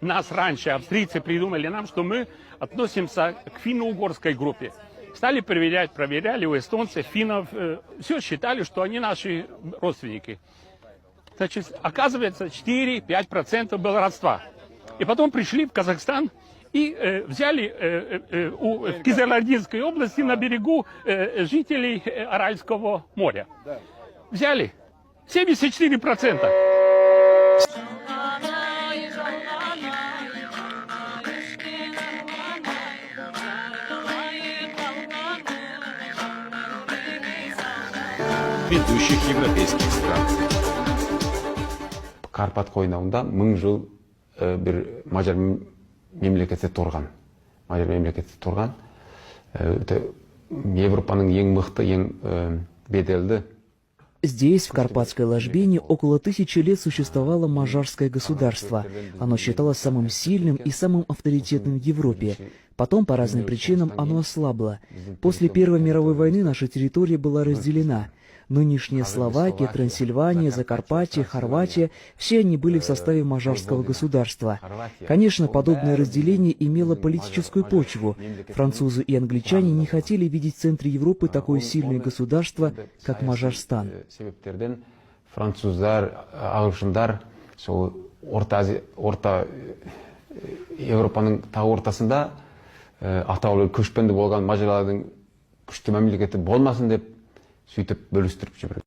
нас раньше австрийцы придумали нам, что мы относимся к финно-угорской группе. Стали проверять, проверяли у эстонцев, финнов, все считали, что они наши родственники. Значит, оказывается, 4-5% было родства. И потом пришли в Казахстан и взяли в Кизылординской области на берегу жителей Аральского моря. Взяли 74%. Ведущих европейских стран. Карпат койнауында 1000 жыл bir Macar мемлекеті тұрған. Macar мемлекеті тұрған. Европаның ең мықты, ең беделді. Здесь, в Карпатской ложбине, около 1000 лет существовало мажарское государство. Оно считалось самым сильным и самым авторитетным в Европе. Потом, по разным причинам, оно ослабло. После Первой мировой войны наша территория была разделена. Нынешняя Словакия, Трансильвания, Закарпатье, Хорватия – все они были в составе мажарского государства. Конечно, подобное разделение имело политическую почву. Французы и англичане не хотели видеть в центре Европы такое сильное государство, как Мажарстан. Француздар, ағылшындар, сол орта Европаның тау ортасында атаулы көшпенді болған мажарлардың күшті мемлекеті болмасын деп сөйтіп бөлістіріп жіберді.